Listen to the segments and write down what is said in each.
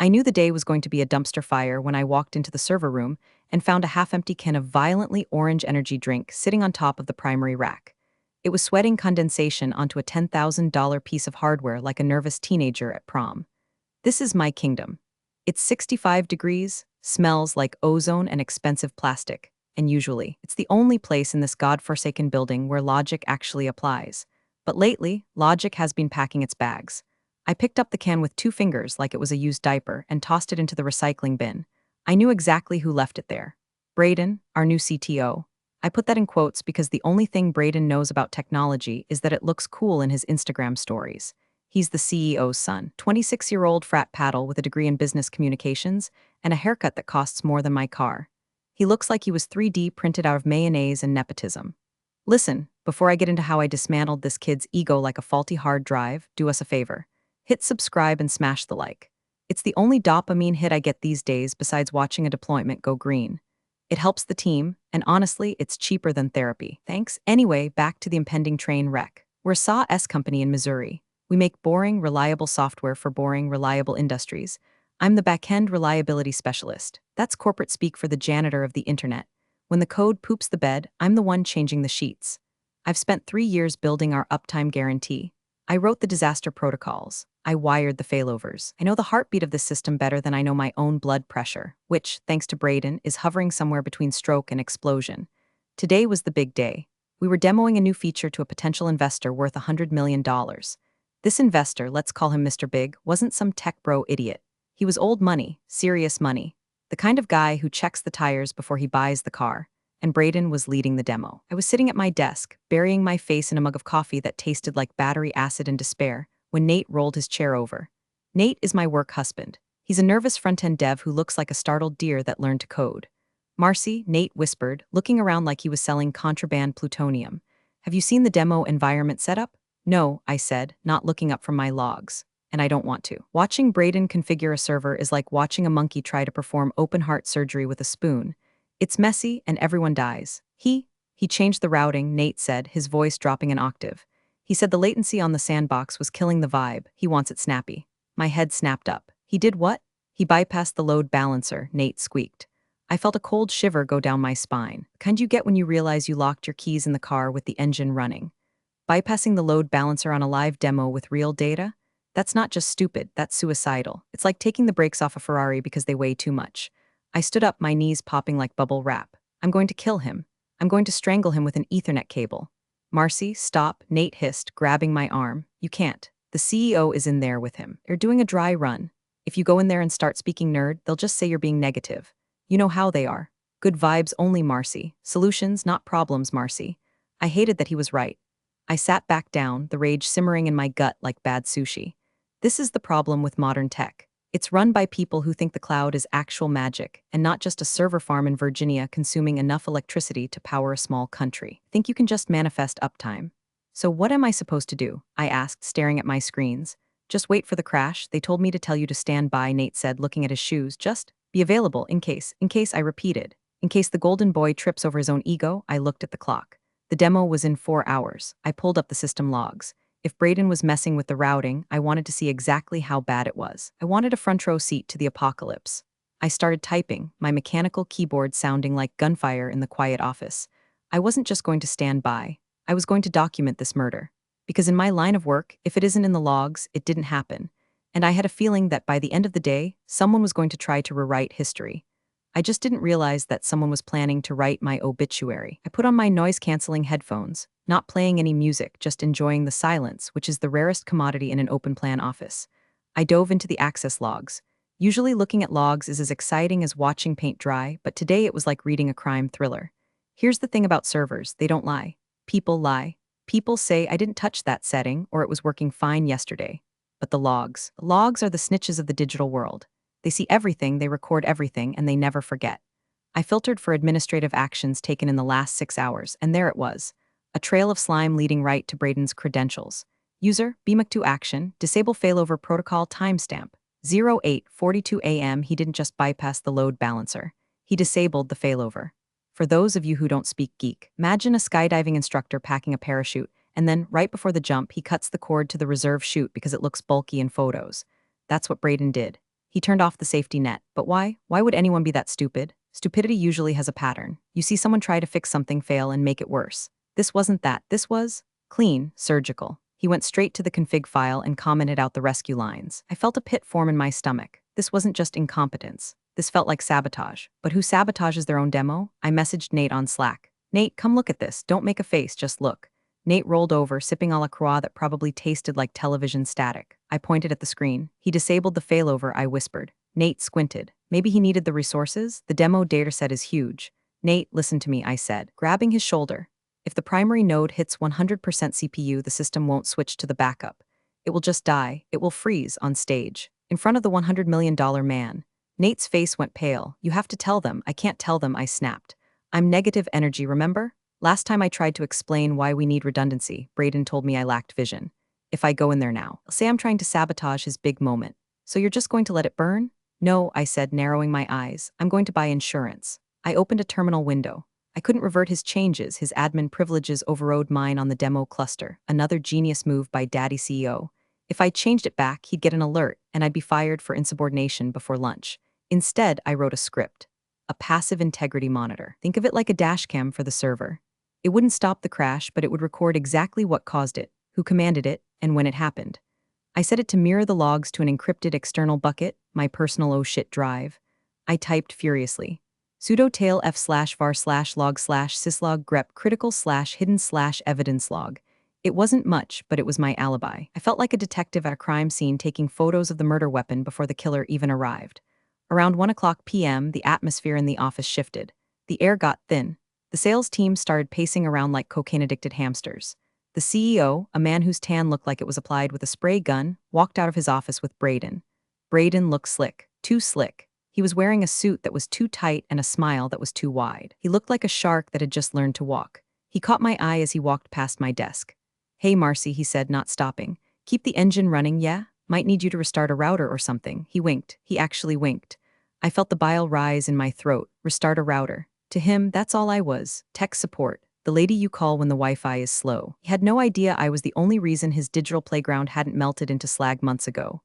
I knew the day was going to be a dumpster fire when I walked into the server room and found a half-empty can of violently orange energy drink sitting on top of the primary rack. It was sweating condensation onto a $10,000 piece of hardware like a nervous teenager at prom. This is my kingdom. It's 65 degrees, smells like ozone and expensive plastic, and usually, it's the only place in this godforsaken building where logic actually applies. But lately, logic has been packing its bags. I picked up the can with 2 fingers like it was a used diaper and tossed it into the recycling bin. I knew exactly who left it there. Braden, our new CTO. I put that in quotes because the only thing Braden knows about technology is that it looks cool in his Instagram stories. He's the CEO's son, 26-year-old frat paddle with a degree in business communications and a haircut that costs more than my car. He looks like he was 3D printed out of mayonnaise and nepotism. Listen, before I get into how I dismantled this kid's ego like a faulty hard drive, do us a favor. Hit subscribe and smash the like. It's the only dopamine hit I get these days besides watching a deployment go green. It helps the team, and honestly, it's cheaper than therapy. Thanks. Anyway, back to the impending train wreck. We're a SAW company in Missouri. We make boring, reliable software for boring, reliable industries. I'm the back-end reliability specialist. That's corporate speak for the janitor of the internet. When the code poops the bed, I'm the one changing the sheets. I've spent 3 years building our uptime guarantee. I wrote the disaster protocols. I wired the failovers. I know the heartbeat of the system better than I know my own blood pressure, which, thanks to Braden, is hovering somewhere between stroke and explosion. Today was the big day. We were demoing a new feature to a potential investor worth $100 million. This investor, let's call him Mr. Big, wasn't some tech bro idiot. He was old money, serious money. The kind of guy who checks the tires before he buys the car. And Braden was leading the demo. I was sitting at my desk, burying my face in a mug of coffee that tasted like battery acid and despair, when Nate rolled his chair over. Nate is my work husband. He's a nervous front-end dev who looks like a startled deer that learned to code. Marcy, Nate whispered, looking around like he was selling contraband plutonium. Have you seen the demo environment setup? No, I said, not looking up from my logs. And I don't want to. Watching Braden configure a server is like watching a monkey try to perform open-heart surgery with a spoon. It's messy, and everyone dies. He changed the routing, Nate said, his voice dropping an octave. He said the latency on the sandbox was killing the vibe. He wants it snappy. My head snapped up. He did what? He bypassed the load balancer, Nate squeaked. I felt a cold shiver go down my spine. The kind you get when you realize you locked your keys in the car with the engine running. Bypassing the load balancer on a live demo with real data? That's not just stupid, that's suicidal. It's like taking the brakes off a Ferrari because they weigh too much. I stood up, my knees popping like bubble wrap. I'm going to kill him. I'm going to strangle him with an Ethernet cable. Marcy, stop, Nate hissed, grabbing my arm. You can't. The CEO is in there with him. You're doing a dry run. If you go in there and start speaking nerd, they'll just say you're being negative. You know how they are. Good vibes only, Marcy. Solutions, not problems, Marcy. I hated that he was right. I sat back down, the rage simmering in my gut like bad sushi. This is the problem with modern tech. It's run by people who think the cloud is actual magic, and not just a server farm in Virginia consuming enough electricity to power a small country. Think you can just manifest uptime. So what am I supposed to do? I asked, staring at my screens. Just wait for the crash. They told me to tell you to stand by, Nate said, looking at his shoes. Just be available in case, I repeated. In case the golden boy trips over his own ego, I looked at the clock. The demo was in 4 hours. I pulled up the system logs. If Braden was messing with the routing, I wanted to see exactly how bad it was. I wanted a front row seat to the apocalypse. I started typing, my mechanical keyboard sounding like gunfire in the quiet office. I wasn't just going to stand by. I was going to document this murder. Because in my line of work, if it isn't in the logs, it didn't happen. And I had a feeling that by the end of the day, someone was going to try to rewrite history. I just didn't realize that someone was planning to write my obituary. I put on my noise-canceling headphones, not playing any music, just enjoying the silence, which is the rarest commodity in an open-plan office. I dove into the access logs. Usually looking at logs is as exciting as watching paint dry, but today it was like reading a crime thriller. Here's the thing about servers, they don't lie. People lie. People say I didn't touch that setting or it was working fine yesterday. But the logs are the snitches of the digital world. They see everything, they record everything, and they never forget. I filtered for administrative actions taken in the last 6 hours, and there it was. A trail of slime leading right to Braden's credentials. User, BMAC2 action, disable failover protocol timestamp. 08:42 a.m. He didn't just bypass the load balancer. He disabled the failover. For those of you who don't speak geek, imagine a skydiving instructor packing a parachute, and then, right before the jump, he cuts the cord to the reserve chute because it looks bulky in photos. That's what Braden did. He turned off the safety net. But why? Why would anyone be that stupid? Stupidity usually has a pattern. You see someone try to fix something, fail, and make it worse. This wasn't that. This was clean, surgical. He went straight to the config file and commented out the rescue lines. I felt a pit form in my stomach. This wasn't just incompetence. This felt like sabotage. But who sabotages their own demo? I messaged Nate on Slack. Nate, come look at this. Don't make a face, just look. Nate rolled over, sipping a La Croix that probably tasted like television static. I pointed at the screen. He disabled the failover, I whispered. Nate squinted. Maybe he needed the resources? The demo dataset is huge. Nate, listen to me, I said, grabbing his shoulder. If the primary node hits 100% CPU, the system won't switch to the backup. It will just die. It will freeze on stage. In front of the $100 million man. Nate's face went pale. You have to tell them. I can't tell them, I snapped. I'm negative energy, remember? Last time I tried to explain why we need redundancy, Braden told me I lacked vision. If I go in there now, say I'm trying to sabotage his big moment. So you're just going to let it burn? No, I said, narrowing my eyes. I'm going to buy insurance. I opened a terminal window. I couldn't revert his changes. His admin privileges overrode mine on the demo cluster. Another genius move by Daddy CEO. If I changed it back, he'd get an alert, and I'd be fired for insubordination before lunch. Instead, I wrote a script. A passive integrity monitor. Think of it like a dashcam for the server. It wouldn't stop the crash, but it would record exactly what caused it, who commanded it, and when it happened. I set it to mirror the logs to an encrypted external bucket, my personal oh shit drive. I typed furiously. Sudo tail f/var/log/syslog grep critical/hidden/evidence log. It wasn't much, but it was my alibi. I felt like a detective at a crime scene taking photos of the murder weapon before the killer even arrived. Around 1:00 p.m., the atmosphere in the office shifted. The air got thin. The sales team started pacing around like cocaine-addicted hamsters. The CEO, a man whose tan looked like it was applied with a spray gun, walked out of his office with Braden. Braden looked slick, too slick. He was wearing a suit that was too tight and a smile that was too wide. He looked like a shark that had just learned to walk. He caught my eye as he walked past my desk. Hey, Marcy, he said, not stopping. Keep the engine running, yeah? Might need you to restart a router or something. He winked. He actually winked. I felt the bile rise in my throat. Restart a router. To him, that's all I was. Tech support. The lady you call when the Wi-Fi is slow. He had no idea I was the only reason his digital playground hadn't melted into slag months ago.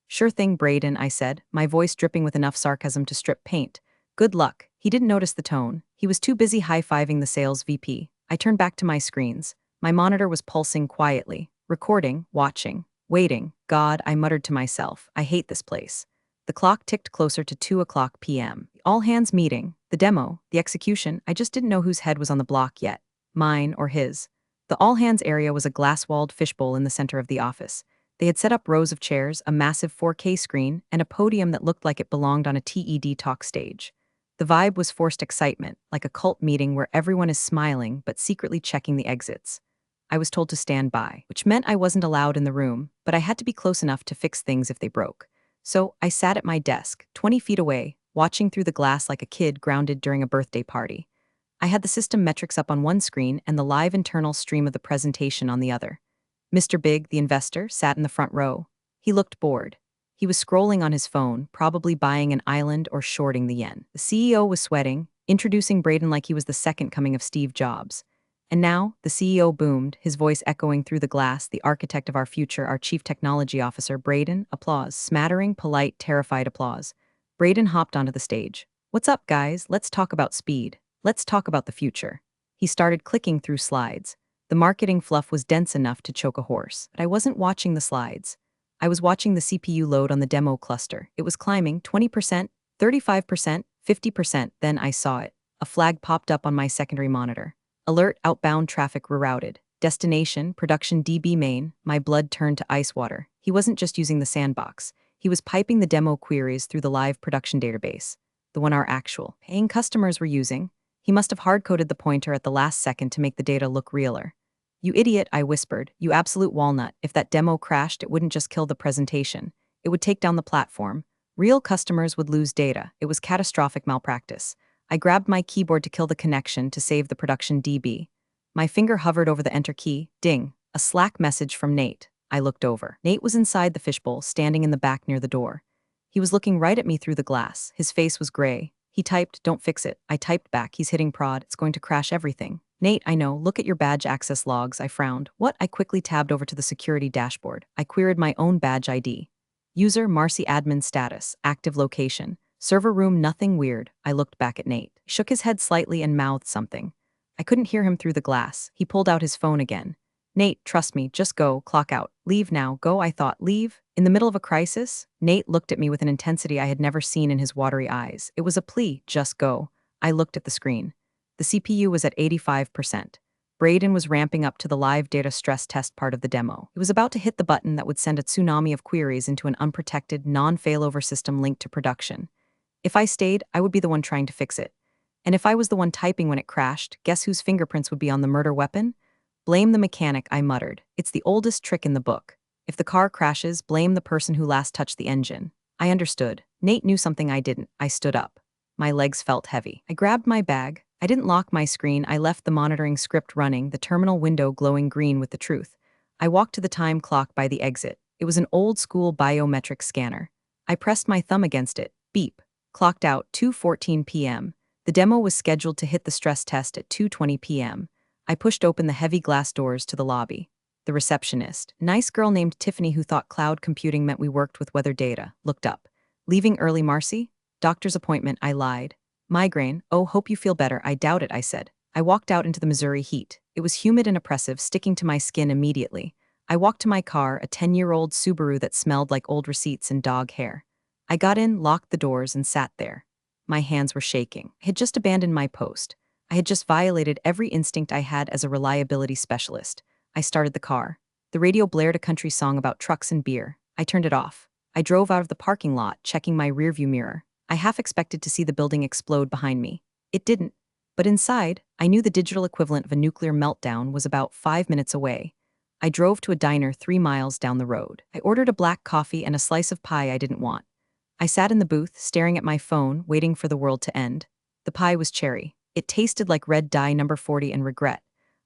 Sure thing, Braden, I said, my voice dripping with enough sarcasm to strip paint. Good luck. He didn't notice the tone. He was too busy high-fiving the sales VP. I turned back to my screens. My monitor was pulsing quietly. Recording, watching, waiting. God, I muttered to myself. I hate this place. The clock ticked closer to 2:00 p.m. The all-hands meeting, the demo, the execution, I just didn't know whose head was on the block yet. Mine or his. The all-hands area was a glass-walled fishbowl in the center of the office. They had set up rows of chairs, a massive 4K screen, and a podium that looked like it belonged on a TED talk stage. The vibe was forced excitement, like a cult meeting where everyone is smiling but secretly checking the exits. I was told to stand by, which meant I wasn't allowed in the room, but I had to be close enough to fix things if they broke. So I sat at my desk, 20 feet away, watching through the glass like a kid grounded during a birthday party. I had the system metrics up on one screen and the live internal stream of the presentation on the other. Mr. Big, the investor, sat in the front row. He looked bored. He was scrolling on his phone, probably buying an island or shorting the yen. The CEO was sweating, introducing Braden like he was the second coming of Steve Jobs. And now, the CEO boomed, his voice echoing through the glass, the architect of our future, our chief technology officer, Braden, applause, smattering, polite, terrified applause. Braden hopped onto the stage. What's up, guys? Let's talk about speed. Let's talk about the future. He started clicking through slides. The marketing fluff was dense enough to choke a horse, but I wasn't watching the slides. I was watching the CPU load on the demo cluster. It was climbing 20%, 35%, 50%, then I saw it. A flag popped up on my secondary monitor. Alert, outbound traffic rerouted. Destination, production DB main. My blood turned to ice water. He wasn't just using the sandbox. He was piping the demo queries through the live production database, the one our actual paying customers were using. He must have hard-coded the pointer at the last second to make the data look realer. You idiot, I whispered. You absolute walnut. If that demo crashed, it wouldn't just kill the presentation. It would take down the platform. Real customers would lose data. It was catastrophic malpractice. I grabbed my keyboard to kill the connection to save the production DB. My finger hovered over the enter key. Ding. A Slack message from Nate. I looked over. Nate was inside the fishbowl, standing in the back near the door. He was looking right at me through the glass. His face was gray. He typed, "Don't fix it." I typed back, "He's hitting prod. It's going to crash everything." "Nate, I know. Look at your badge access logs." I frowned. "What?" I quickly tabbed over to the security dashboard. I queried my own badge ID. User Marcy admin status, active location. Server room nothing weird. I looked back at Nate. He shook his head slightly and mouthed something. I couldn't hear him through the glass. He pulled out his phone again. Nate, trust me, just go, clock out. Leave now, go, I thought, leave? In the middle of a crisis? Nate looked at me with an intensity I had never seen in his watery eyes. It was a plea, just go. I looked at the screen. The CPU was at 85%. Braden was ramping up to the live data stress test part of the demo. He was about to hit the button that would send a tsunami of queries into an unprotected, non-failover system linked to production. If I stayed, I would be the one trying to fix it. And if I was the one typing when it crashed, guess whose fingerprints would be on the murder weapon? Blame the mechanic, I muttered. It's the oldest trick in the book. If the car crashes, blame the person who last touched the engine. I understood. Nate knew something I didn't. I stood up. My legs felt heavy. I grabbed my bag. I didn't lock my screen. I left the monitoring script running, the terminal window glowing green with the truth. I walked to the time clock by the exit. It was an old-school biometric scanner. I pressed my thumb against it. Beep. Clocked out 2:14 p.m. The demo was scheduled to hit the stress test at 2:20 p.m. I pushed open the heavy glass doors to the lobby. The receptionist, nice girl named Tiffany who thought cloud computing meant we worked with weather data, looked up. Leaving early, Marcy? Doctor's appointment, I lied. Migraine, oh, hope you feel better, I doubt it, I said. I walked out into the Missouri heat. It was humid and oppressive, sticking to my skin immediately. I walked to my car, a 10-year-old Subaru that smelled like old receipts and dog hair. I got in, locked the doors, and sat there. My hands were shaking. I had just abandoned my post. I had just violated every instinct I had as a reliability specialist. I started the car. The radio blared a country song about trucks and beer. I turned it off. I drove out of the parking lot, checking my rearview mirror. I half expected to see the building explode behind me. It didn't. But inside, I knew the digital equivalent of a nuclear meltdown was about 5 minutes away. I drove to a diner 3 miles down the road. I ordered a black coffee and a slice of pie I didn't want. I sat in the booth, staring at my phone, waiting for the world to end. The pie was cherry. It tasted like red dye number 40 and regret.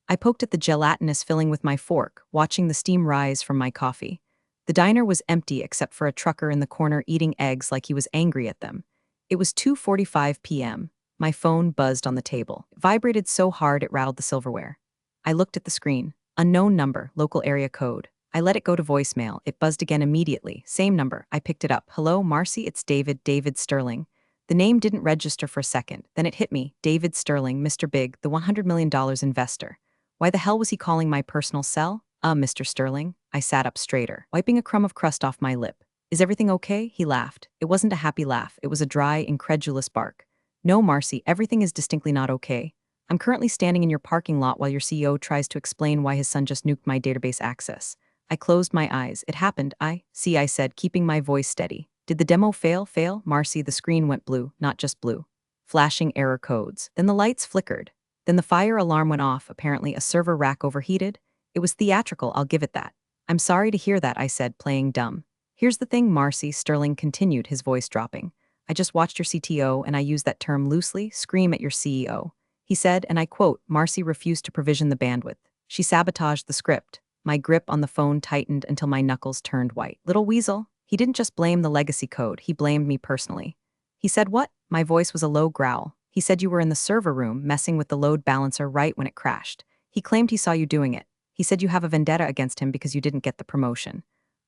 I poked at the gelatinous filling with my fork, watching the steam rise from my coffee. The diner was empty except for a trucker in the corner eating eggs like he was angry at them. It was 2:45 p.m. My phone buzzed on the table. It vibrated so hard it rattled the silverware. I looked at the screen. Unknown number, local area code. I let it go to voicemail. It buzzed again immediately. Same number. I picked it up. Hello, Marcy, it's David Sterling. The name didn't register for a second. Then it hit me. David Sterling, Mr. Big, the $100 million investor. Why the hell was he calling my personal cell? Mr. Sterling. I sat up straighter, wiping a crumb of crust off my lip. Is everything okay? He laughed. It wasn't a happy laugh. It was a dry, incredulous bark. No, Marcy, everything is distinctly not okay. I'm currently standing in your parking lot while your CEO tries to explain why his son just nuked my database access. I closed my eyes. It happened. I said, keeping my voice steady. Did the demo fail? Marcy, the screen went blue, not just blue. Flashing error codes. Then the lights flickered. Then the fire alarm went off, apparently a server rack overheated. It was theatrical, I'll give it that. I'm sorry to hear that, I said, playing dumb. Here's the thing, Marcy, Sterling continued, his voice dropping. I just watched your CTO, and I use that term loosely, scream at your CEO. He said, and I quote, Marcy refused to provision the bandwidth. She sabotaged the script. My grip on the phone tightened until my knuckles turned white. Little weasel. He didn't just blame the legacy code, he blamed me personally. He said what? My voice was a low growl. He said you were in the server room messing with the load balancer right when it crashed. He claimed he saw you doing it. He said you have a vendetta against him because you didn't get the promotion.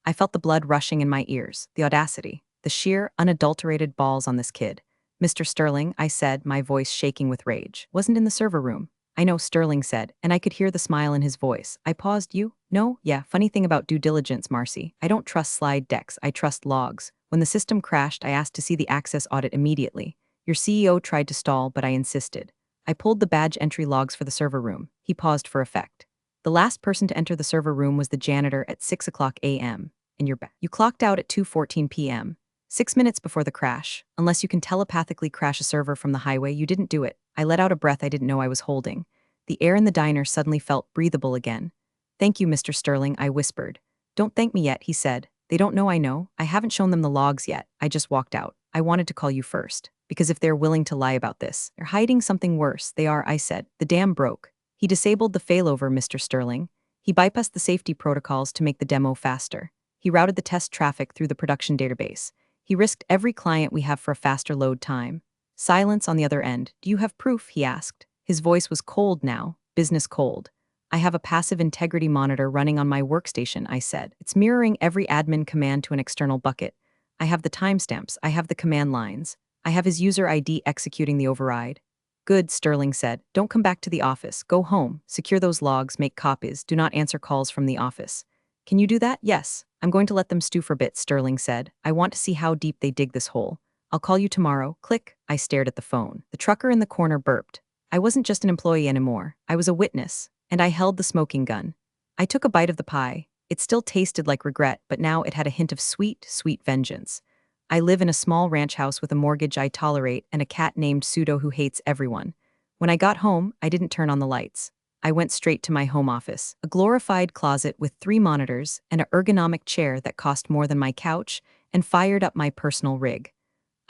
I felt the blood rushing in my ears, the audacity, the sheer, unadulterated balls on this kid. Mr. Sterling, I said, my voice shaking with rage, wasn't in the server room. I know, Sterling said, and I could hear the smile in his voice. I paused. You? No? Yeah, funny thing about due diligence, Marcy. I don't trust slide decks, I trust logs. When the system crashed, I asked to see the access audit immediately. Your CEO tried to stall, but I insisted. I pulled the badge entry logs for the server room. He paused for effect. The last person to enter the server room was the janitor at 6 o'clock a.m. And you're back. You clocked out at 2:14 p.m. 6 minutes before the crash. Unless you can telepathically crash a server from the highway, you didn't do it. I let out a breath I didn't know I was holding. The air in the diner suddenly felt breathable again. Thank you, Mr. Sterling, I whispered. Don't thank me yet, he said. They don't know I know. I haven't shown them the logs yet. I just walked out. I wanted to call you first. Because if they're willing to lie about this, they're hiding something worse. They are, I said. The dam broke. He disabled the failover, Mr. Sterling. He bypassed the safety protocols to make the demo faster. He routed the test traffic through the production database. He risked every client we have for a faster load time. Silence on the other end. Do you have proof? He asked. His voice was cold now, business cold. I have a passive integrity monitor running on my workstation, I said. It's mirroring every admin command to an external bucket. I have the timestamps, I have the command lines. I have his user ID executing the override. Good, Sterling said. Don't come back to the office. Go home. Secure those logs, make copies. Do not answer calls from the office. Can you do that? Yes. I'm going to let them stew for a bit, Sterling said. I want to see how deep they dig this hole. I'll call you tomorrow. Click. I stared at the phone. The trucker in the corner burped. I wasn't just an employee anymore. I was a witness, and I held the smoking gun. I took a bite of the pie. It still tasted like regret, but now it had a hint of sweet, sweet vengeance. I live in a small ranch house with a mortgage I tolerate and a cat named Pseudo who hates everyone. When I got home, I didn't turn on the lights. I went straight to my home office, a glorified closet with 3 monitors and an ergonomic chair that cost more than my couch, and fired up my personal rig.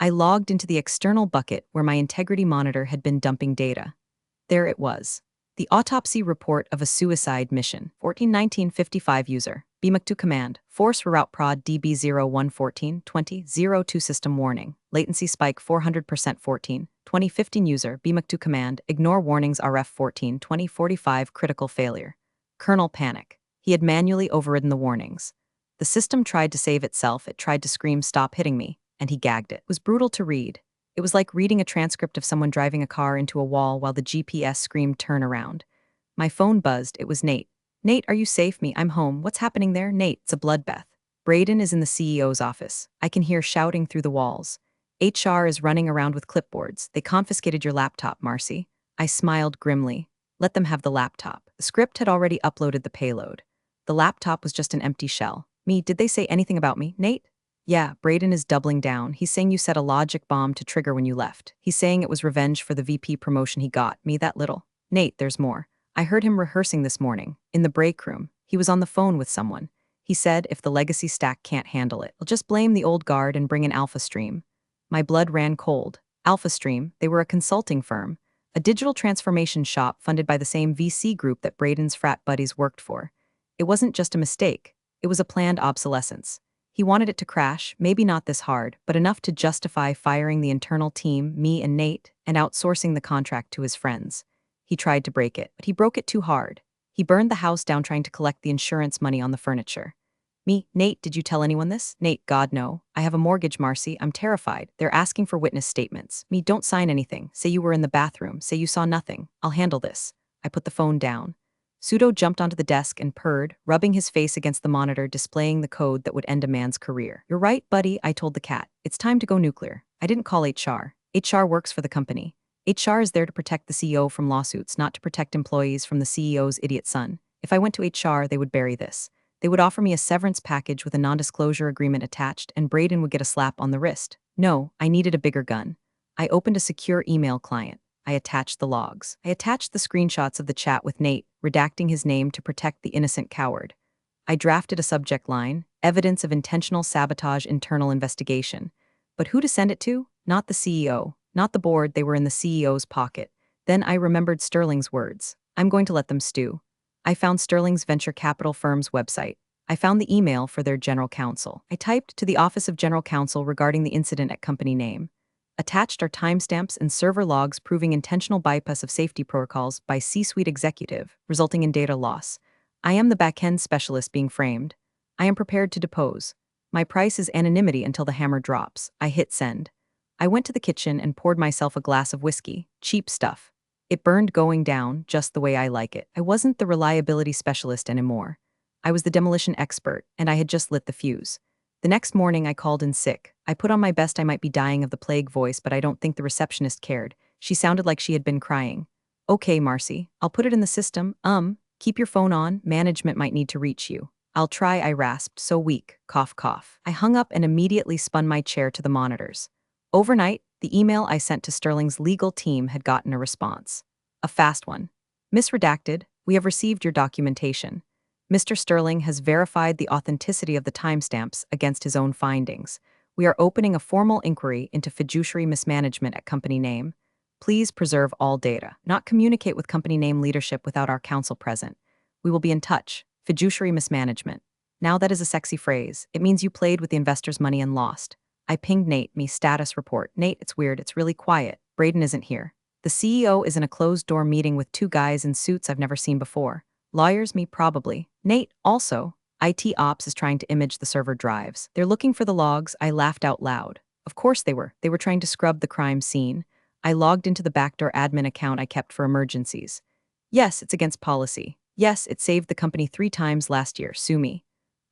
I logged into the external bucket where my integrity monitor had been dumping data. There it was. The autopsy report of a suicide mission. 14-19-55 user. BMAC2 command. Force reroute prod DB0114-20-02 system warning. Latency spike 400% 14-2015 user. BMAC2 command. Ignore warnings RF 14-2045 critical failure. Kernel panic. He had manually overridden the warnings. The system tried to save itself. It tried to scream stop hitting me, and he gagged it. It was brutal to read. It was like reading a transcript of someone driving a car into a wall while the GPS screamed turn around. My phone buzzed. It was Nate. Nate, are you safe? I'm home. What's happening there? Nate, it's a bloodbath. Braden is in the CEO's office. I can hear shouting through the walls. HR is running around with clipboards. They confiscated your laptop, Marcy. I smiled grimly. Let them have the laptop. The script had already uploaded the payload. The laptop was just an empty shell. Did they say anything about me, Nate? Yeah, Braden is doubling down. He's saying you set a logic bomb to trigger when you left. He's saying it was revenge for the VP promotion he got. That little. Nate, there's more. I heard him rehearsing this morning, in the break room. He was on the phone with someone. He said if the legacy stack can't handle it, I'll just blame the old guard and bring in Alpha Stream. My blood ran cold. Alpha Stream, they were a consulting firm, a digital transformation shop funded by the same VC group that Braden's frat buddies worked for. It wasn't just a mistake. It was a planned obsolescence. He wanted it to crash, maybe not this hard, but enough to justify firing the internal team, me and Nate, and outsourcing the contract to his friends. He tried to break it, but he broke it too hard. He burned the house down trying to collect the insurance money on the furniture. Nate, did you tell anyone this? Nate, God, no. I have a mortgage, Marcy. I'm terrified. They're asking for witness statements. Don't sign anything. Say you were in the bathroom. Say you saw nothing. I'll handle this. I put the phone down. Pseudo jumped onto the desk and purred, rubbing his face against the monitor displaying the code that would end a man's career. You're right, buddy, I told the cat. It's time to go nuclear. I didn't call HR. HR works for the company. HR is there to protect the CEO from lawsuits, not to protect employees from the CEO's idiot son. If I went to HR, they would bury this. They would offer me a severance package with a non-disclosure agreement attached, and Braden would get a slap on the wrist. No, I needed a bigger gun. I opened a secure email client. I attached the logs. I attached the screenshots of the chat with Nate, redacting his name to protect the innocent coward. I drafted a subject line, evidence of intentional sabotage internal investigation. But who to send it to? Not the CEO. Not the board, they were in the CEO's pocket. Then I remembered Sterling's words. I'm going to let them stew. I found Sterling's venture capital firm's website. I found the email for their general counsel. I typed to the Office of General Counsel regarding the incident at company name. Attached are timestamps and server logs proving intentional bypass of safety protocols by C-suite executive, resulting in data loss. I am the back-end specialist being framed. I am prepared to depose. My price is anonymity until the hammer drops. I hit send. I went to the kitchen and poured myself a glass of whiskey, cheap stuff. It burned going down, just the way I like it. I wasn't the reliability specialist anymore. I was the demolition expert, and I had just lit the fuse. The next morning, I called in sick. I put on my best I might be dying of the plague voice, but I don't think the receptionist cared. She sounded like she had been crying. Okay, Marcy, I'll put it in the system. Keep your phone on, management might need to reach you. I'll try, I rasped, so weak, cough, cough. I hung up and immediately spun my chair to the monitors. Overnight, the email I sent to Sterling's legal team had gotten a response. A fast one. Misredacted, we have received your documentation. Mr. Sterling has verified the authenticity of the timestamps against his own findings. We are opening a formal inquiry into fiduciary mismanagement at company name. Please preserve all data. Not communicate with company name leadership without our counsel present. We will be in touch. Fiduciary mismanagement. Now that is a sexy phrase. It means you played with the investor's money and lost. I pinged Nate, status report. Nate, it's weird. It's really quiet. Braden isn't here. The CEO is in a closed-door meeting with 2 guys in suits I've never seen before. Lawyers, me probably. Nate, also. IT Ops is trying to image the server drives. They're looking for the logs. I laughed out loud. Of course they were. They were trying to scrub the crime scene. I logged into the backdoor admin account I kept for emergencies. Yes, it's against policy. Yes, it saved the company 3 times last year. Sue me.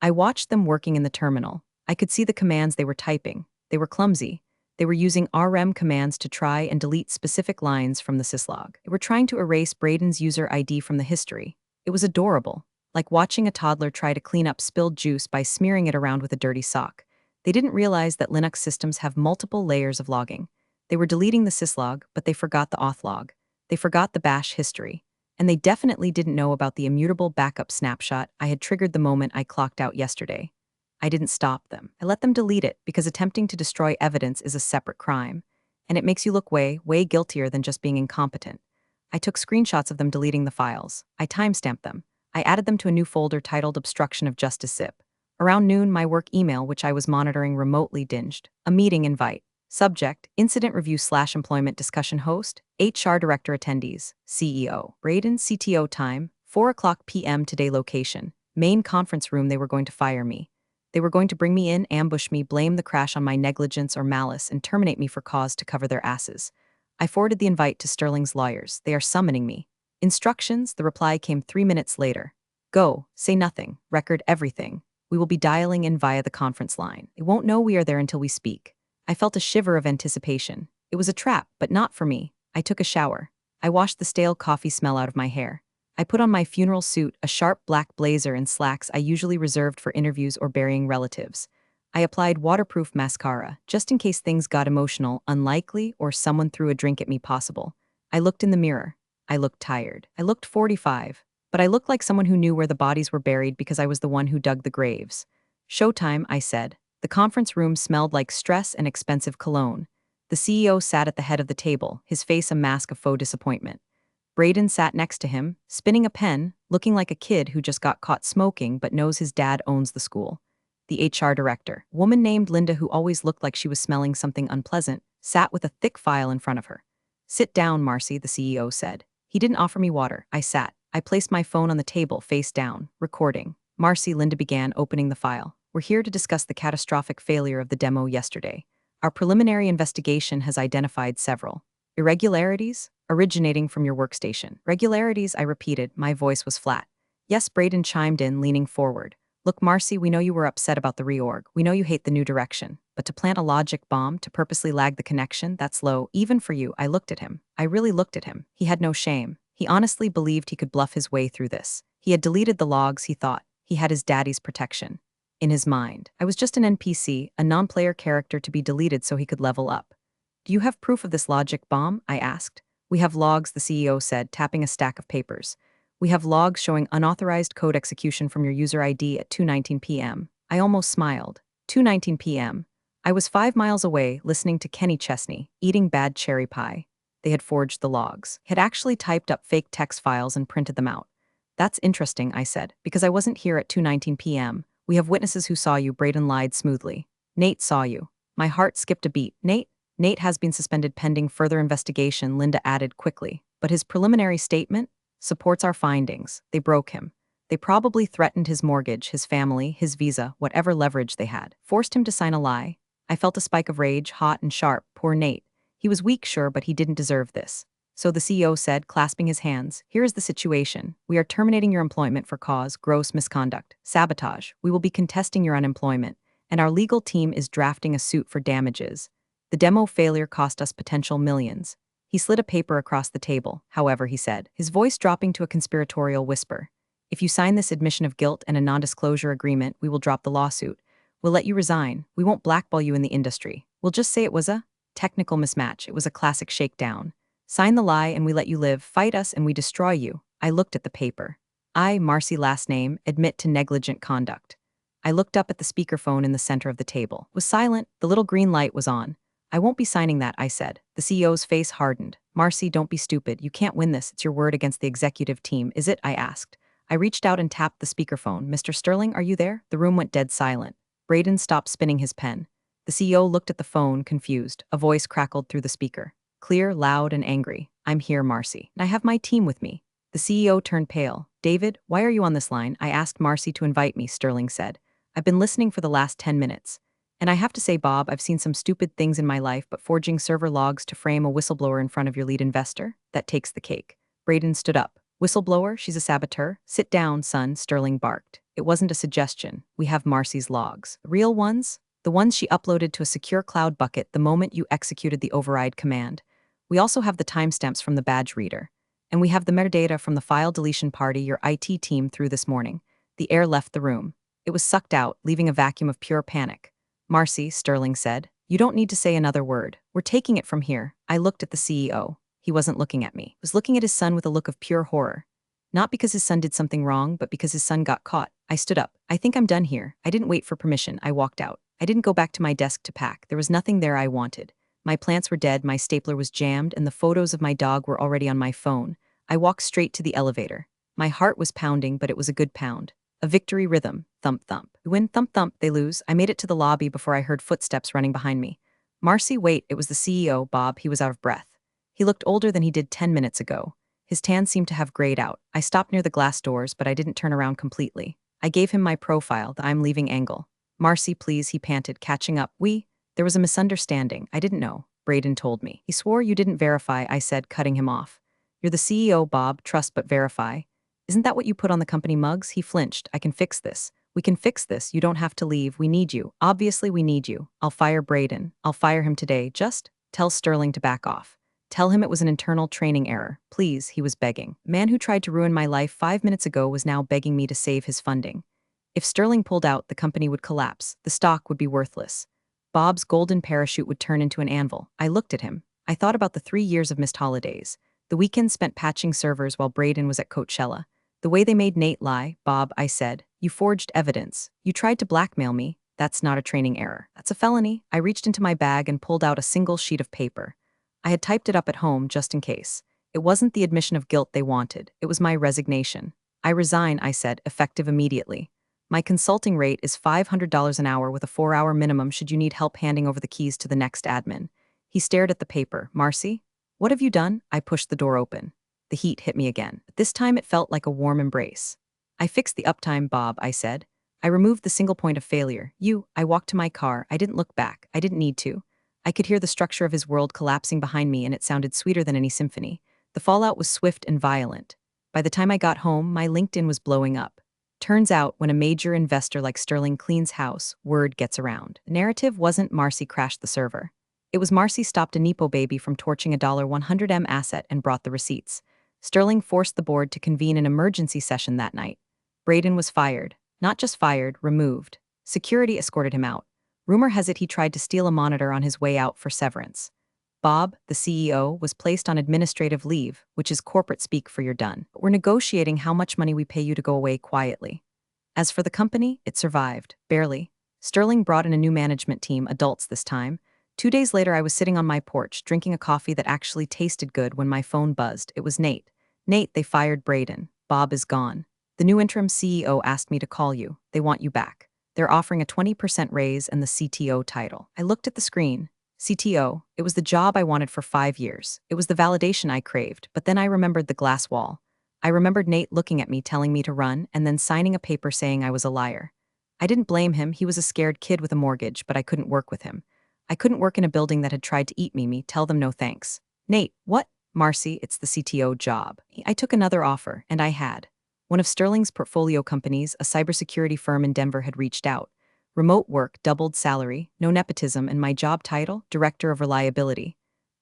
I watched them working in the terminal. I could see the commands they were typing. They were clumsy. They were using RM commands to try and delete specific lines from the syslog. They were trying to erase Braden's user ID from the history. It was adorable, like watching a toddler try to clean up spilled juice by smearing it around with a dirty sock. They didn't realize that Linux systems have multiple layers of logging. They were deleting the syslog, but they forgot the auth log. They forgot the bash history. And they definitely didn't know about the immutable backup snapshot I had triggered the moment I clocked out yesterday. I didn't stop them. I let them delete it because attempting to destroy evidence is a separate crime. And it makes you look way, way guiltier than just being incompetent. I took screenshots of them deleting the files. I timestamped them. I added them to a new folder titled Obstruction of Justice Zip. Around noon, my work email, which I was monitoring remotely, dinged. A meeting invite. Subject, Incident Review/Employment Discussion Host, HR Director Attendees, CEO. Braden, CTO time, 4:00 p.m. today location. Main conference room. They were going to fire me. They were going to bring me in, ambush me, blame the crash on my negligence or malice, and terminate me for cause to cover their asses. I forwarded the invite to Sterling's lawyers. They are summoning me. Instructions, the reply came 3 minutes later. Go, say nothing, record everything. We will be dialing in via the conference line. They won't know we are there until we speak. I felt a shiver of anticipation. It was a trap, but not for me. I took a shower. I washed the stale coffee smell out of my hair. I put on my funeral suit, a sharp black blazer and slacks I usually reserved for interviews or burying relatives. I applied waterproof mascara, just in case things got emotional, unlikely, or someone threw a drink at me possible. I looked in the mirror. I looked tired. I looked 45. But I looked like someone who knew where the bodies were buried because I was the one who dug the graves. Showtime, I said. The conference room smelled like stress and expensive cologne. The CEO sat at the head of the table, his face a mask of faux disappointment. Braden sat next to him, spinning a pen, looking like a kid who just got caught smoking but knows his dad owns the school. The HR director, a woman named Linda who always looked like she was smelling something unpleasant, sat with a thick file in front of her. Sit down, Marcy, the CEO said. He didn't offer me water. I sat. I placed my phone on the table, face down, recording. Marcy, Linda began, opening the file. We're here to discuss the catastrophic failure of the demo yesterday. Our preliminary investigation has identified several irregularities originating from your workstation. Regularities, I repeated, my voice was flat. Yes, Braden chimed in, leaning forward. Look, Marcy, we know you were upset about the reorg. We know you hate the new direction. But to plant a logic bomb, to purposely lag the connection, that's low, even for you. I looked at him. I really looked at him. He had no shame. He honestly believed he could bluff his way through this. He had deleted the logs, he thought. He had his daddy's protection. In his mind, I was just an NPC, a non-player character to be deleted so he could level up. Do you have proof of this logic bomb? I asked. We have logs, the CEO said, tapping a stack of papers. We have logs showing unauthorized code execution from your user ID at 2:19 p.m. I almost smiled. 2:19 p.m. I was 5 miles away, listening to Kenny Chesney, eating bad cherry pie. They had forged the logs, had actually typed up fake text files and printed them out. That's interesting, I said, because I wasn't here at 2:19 p.m. We have witnesses who saw you, Braden lied smoothly. Nate saw you. My heart skipped a beat. Nate has been suspended pending further investigation, Linda added quickly. But his preliminary statement supports our findings. They broke him. They probably threatened his mortgage, his family, his visa, whatever leverage they had. Forced him to sign a lie. I felt a spike of rage, hot and sharp. Poor Nate. He was weak, sure, but he didn't deserve this. So the CEO said, clasping his hands, here is the situation. We are terminating your employment for cause, gross misconduct, sabotage. We will be contesting your unemployment. And our legal team is drafting a suit for damages. The demo failure cost us potential millions. He slid a paper across the table, however, he said, his voice dropping to a conspiratorial whisper. If you sign this admission of guilt and a non-disclosure agreement, we will drop the lawsuit. We'll let you resign. We won't blackball you in the industry. We'll just say it was a technical mismatch. It was a classic shakedown. Sign the lie and we let you live. Fight us and we destroy you. I looked at the paper. I, Marcy last name, admit to negligent conduct. I looked up at the speakerphone in the center of the table. It was silent. The little green light was on. I won't be signing that, I said. The CEO's face hardened. Marcy, don't be stupid. You can't win this. It's your word against the executive team, is it? I asked. I reached out and tapped the speakerphone. Mr. Sterling, are you there? The room went dead silent. Braden stopped spinning his pen. The CEO looked at the phone, confused. A voice crackled through the speaker. Clear, loud, and angry. I'm here, Marcy. And I have my team with me. The The CEO turned pale. David, why are you on this line? I asked Marcy to invite me, Sterling said. I've been listening for the last 10 minutes. And I have to say, Bob, I've seen some stupid things in my life, but forging server logs to frame a whistleblower in front of your lead investor? That takes the cake. Braden stood up. Whistleblower? She's a saboteur? Sit down, son, Sterling barked. It wasn't a suggestion. We have Marcy's logs. Real ones? The ones she uploaded to a secure cloud bucket the moment you executed the override command. We also have the timestamps from the badge reader. And we have the metadata from the file deletion party your IT team threw this morning. The air left the room. It was sucked out, leaving a vacuum of pure panic. Marcy, Sterling said, you don't need to say another word. We're taking it from here. I looked at the CEO. He wasn't looking at me. He was looking at his son with a look of pure horror. Not because his son did something wrong, but because his son got caught. I stood up. I think I'm done here. I didn't wait for permission. I walked out. I didn't go back to my desk to pack. There was nothing there I wanted. My plants were dead, my stapler was jammed, and the photos of my dog were already on my phone. I walked straight to the elevator. My heart was pounding, but it was a good pound. A victory rhythm. Thump, thump. They win, thump, thump, they lose. I made it to the lobby before I heard footsteps running behind me. Marcy, wait, it was the CEO, Bob. He was out of breath. He looked older than he did 10 minutes ago. His tan seemed to have grayed out. I stopped near the glass doors, but I didn't turn around completely. I gave him my profile, the I'm leaving angle. Marcy, please, he panted, catching up. There was a misunderstanding. I didn't know. Braden told me. He swore you didn't verify, I said, cutting him off. You're the CEO, Bob. Trust but verify. Isn't that what you put on the company mugs? He flinched. I can fix this. We can fix this. You don't have to leave. We need you. Obviously, we need you. I'll fire Braden. I'll fire him today. Just tell Sterling to back off. Tell him it was an internal training error. Please, he was begging. The man who tried to ruin my life 5 minutes ago was now begging me to save his funding. If Sterling pulled out, the company would collapse. The stock would be worthless. Bob's golden parachute would turn into an anvil. I looked at him. I thought about the 3 years of missed holidays. The weekends spent patching servers while Braden was at Coachella. The way they made Nate lie. Bob, I said, you forged evidence. You tried to blackmail me. That's not a training error. That's a felony. I reached into my bag and pulled out a single sheet of paper. I had typed it up at home just in case. It wasn't the admission of guilt they wanted. It was my resignation. I resign, I said, effective immediately. My consulting rate is $500 an hour with a 4-hour minimum should you need help handing over the keys to the next admin. He stared at the paper. Marcy? What have you done? I pushed the door open. The heat hit me again. But this time it felt like a warm embrace. I fixed the uptime, Bob, I said. I removed the single point of failure. I walked to my car. I didn't look back. I didn't need to. I could hear the structure of his world collapsing behind me, and it sounded sweeter than any symphony. The fallout was swift and violent. By the time I got home, my LinkedIn was blowing up. Turns out, when a major investor like Sterling cleans house, word gets around. The narrative wasn't Marcy crashed the server. It was Marcy stopped a Nepo baby from torching a $100M asset and brought the receipts. Sterling forced the board to convene an emergency session that night. Braden was fired. Not just fired, removed. Security escorted him out. Rumor has it he tried to steal a monitor on his way out for severance. Bob, the CEO, was placed on administrative leave, which is corporate speak for you're done. We're negotiating how much money we pay you to go away quietly. As for the company, it survived. Barely. Sterling brought in a new management team, adults this time. 2 days later, I was sitting on my porch, drinking a coffee that actually tasted good when my phone buzzed. It was Nate. Nate, they fired Braden. Bob is gone. The new interim CEO asked me to call you. They want you back. They're offering a 20% raise and the CTO title. I looked at the screen. CTO, it was the job I wanted for 5 years. It was the validation I craved, but then I remembered the glass wall. I remembered Nate looking at me, telling me to run, and then signing a paper saying I was a liar. I didn't blame him. He was a scared kid with a mortgage, but I couldn't work with him. I couldn't work in a building that had tried to eat me, tell them no thanks. Nate, what? Marcy, it's the CTO job. I took another offer, and I had. One of Sterling's portfolio companies, a cybersecurity firm in Denver, had reached out. Remote work, doubled salary, no nepotism, and my job title, Director of Reliability.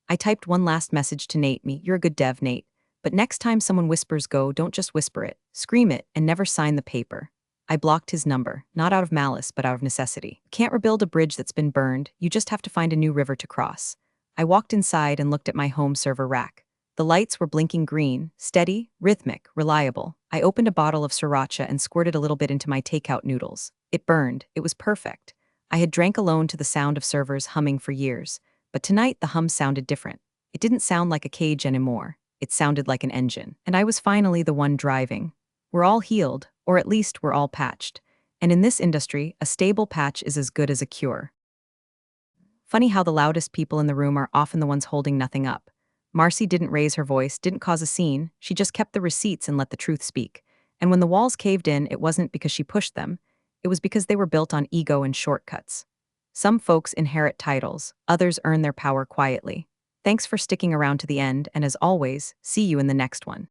I typed one last message to Nate. You're a good dev, Nate. But next time someone whispers go, don't just whisper it. Scream it, and never sign the paper. I blocked his number, not out of malice, but out of necessity. You can't rebuild a bridge that's been burned, you just have to find a new river to cross. I walked inside and looked at my home server rack. The lights were blinking green, steady, rhythmic, reliable. I opened a bottle of sriracha and squirted a little bit into my takeout noodles. It burned. It was perfect. I had drank alone to the sound of servers humming for years, but tonight the hum sounded different. It didn't sound like a cage anymore. It sounded like an engine. And I was finally the one driving. We're all healed, or at least we're all patched. And in this industry, a stable patch is as good as a cure. Funny how the loudest people in the room are often the ones holding nothing up. Marcy didn't raise her voice, didn't cause a scene, she just kept the receipts and let the truth speak. And when the walls caved in, it wasn't because she pushed them, it was because they were built on ego and shortcuts. Some folks inherit titles, others earn their power quietly. Thanks for sticking around to the end, and as always, see you in the next one.